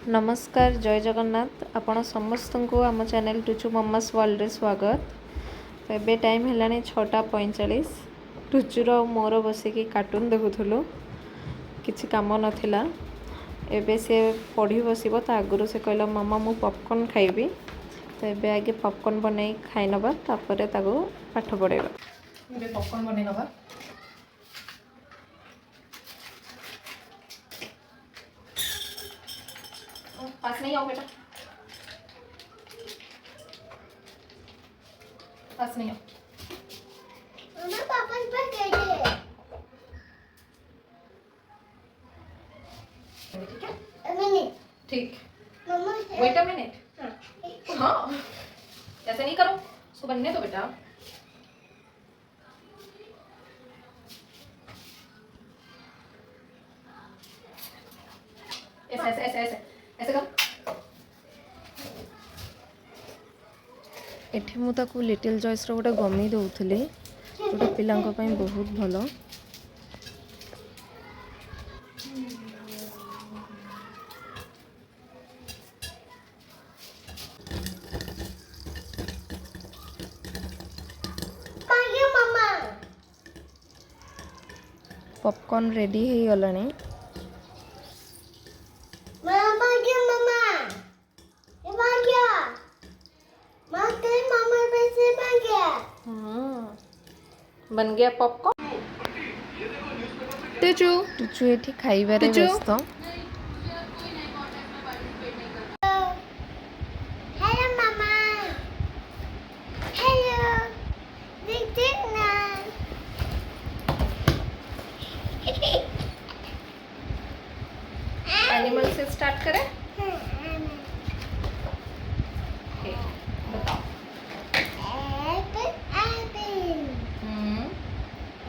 नमस्कार जय जगन्नाथ आपण समस्त को आम चैनल टुचु मम्मास वर्ल्ड रे स्वागत। तो ये टाइम है 6:45 टुचुर मोर बसिकी कार्टून देखुलु किसी कम नाला एबे से पढ़ी बसब तो आगु से कहला मामा मु पॉपकॉर्न खाइबी तो ये आगे पॉपकॉर्न बनई खाई नबा तापर पाठ पढ़ेगा। पॉपकॉर्न बनई नबा पास नहीं आओ बेटा, पास नहीं आओ। मम्मा पापा पर गए ठीक है मिनट ठीक। मम्मा वेट अ मिनट। हाँ ऐसे नहीं करो, उसको बनने दो बेटा। ऐसे ऐसे ऐसे ऐसे ऐसे करो। एठी मु ताकू लिटिल जॉयस रो गोटे गमी दउथली गोटे पिलांको पई बहुत भलो। मांगे मम्मा पॉपकॉर्न रेडी हो गलानी। मम्मा के मम्मा ये मांगे मां के मम्मा पैसे मांगे बन गया पॉपकॉर्न। टुचु टुचु एठी खाइबारे व्यस्त। हेलो मम्मा हेलो देखते ना एनिमल से स्टार्ट करें। ओके, बताओ। Apple apple hmm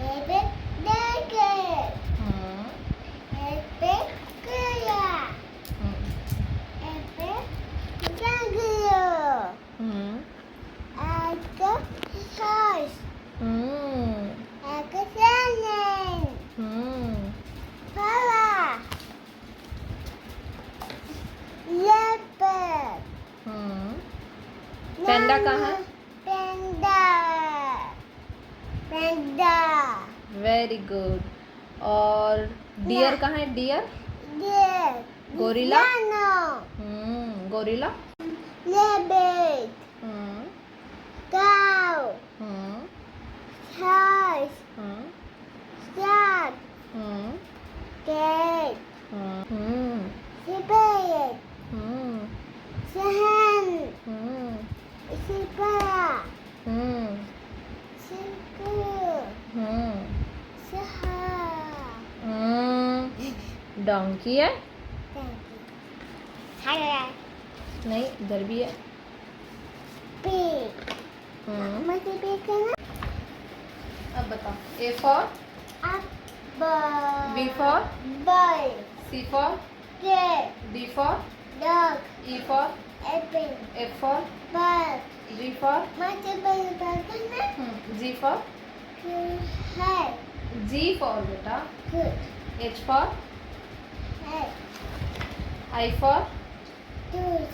apple dagger hmm apple केला hmm apple dagger hmm apple sauce hmm apple salad hmm पावा लेपर्ड पेंडा कहाँ है? Panda panda very good. और डियर कहाँ है? डियर ये गोरिल्ला? No gorilla. लेबेट hmm cow hmm horse hmm star hmm cat hmm सिपेट हम्म सहन हम्म सिपा हम्म सिंकू हम्म सहा डोंकी है? हाय नहीं, इधर भी है। पिग मुझे पिग करना अब बताओ। A for apple B for ball C for cat D for dog E for apple F for ball G for मुझे पिग करना जी फॉर है जी फॉर बेटा। good एच फॉर है I for tooth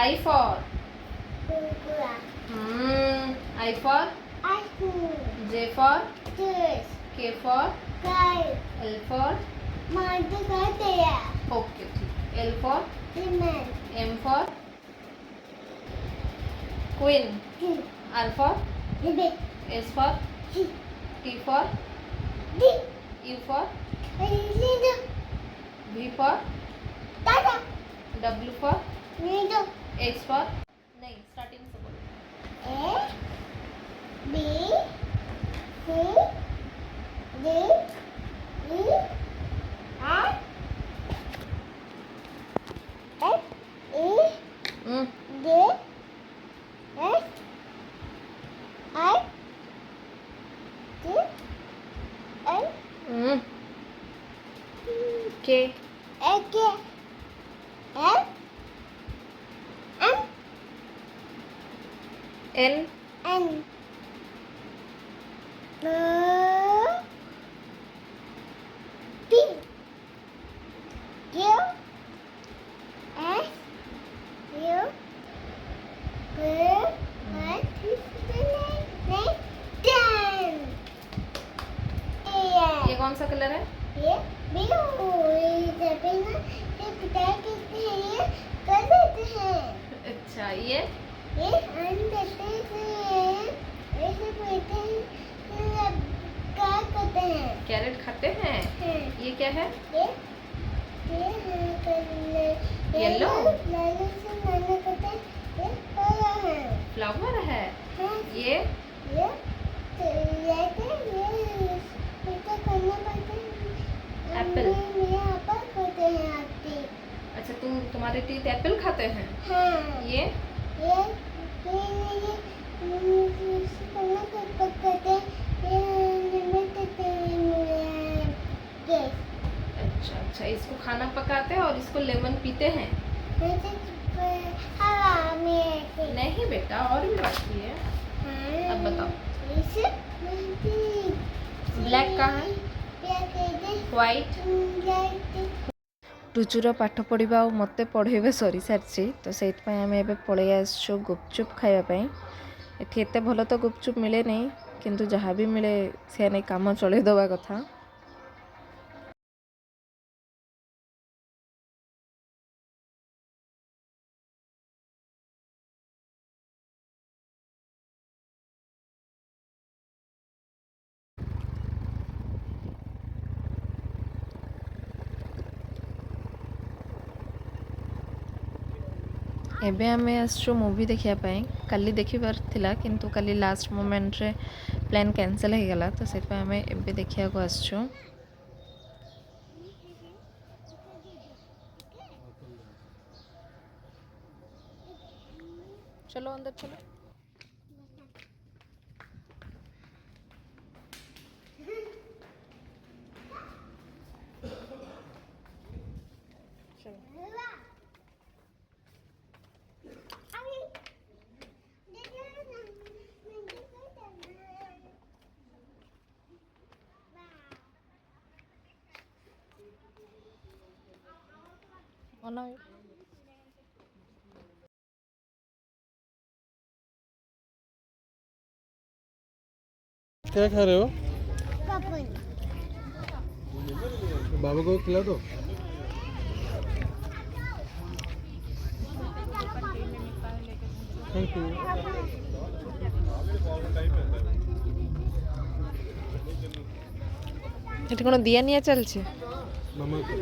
I for कुकुरा I for ice cream J for tooth K for guy L for मुझे कहते हैं okay ठीक। L for lemon M for queen R for rabbit S for T for D U for little V for dada W for little X for नहीं starting से बोलो। A B C D E F F E D S I T N के K L M N N P Q S कौन सा colour है? ये blue. जब ना ये पिटाई करते हैं ये कर देते हैं। अच्छा ये अन देते हैं ऐसे बोलते हैं क्या करते हैं? कैरेट खाते हैं। ये क्या है? ये है कलर येलो लाल से मैंने करते हैं ये कलर है। फ्लावर है। हाँ, ये ये लेते ये इसको करना पड़ता है। एप्पल। मेरे एप्पल खाते हैं आते। अच्छा तुम्हारे टीथ एप्पल खाते हैं। हाँ ये अच्छा इसको खाना पकाते हैं और इसको लेमन पीते हैं। नहीं बेटा और भी बाकी है। अब बताओ ब्लैक कहाँ है? व्हाइट। टुचुर पाठ पढ़ा और मत पढ़े सरी सारी तो से आम ए पलि आसु गुपचुप खावाई। एटी एत भल तो गुपचुप मिले नहीं किंतु जहाँ भी मिले से नहीं काम चल दवा कथा। एबे आमे आसु मूवी देखापी काली देखिबार थिला किंतु काली लास्ट मोमेंट रे प्लान कैंसिल हो गला तो से आमे एबे देखिया को आसु। चलो अंदर चलो। क्या खा रहे हो? पापन बाबा को खिला दो। Thank you. एटी कोन दिया निया चलछे मामा को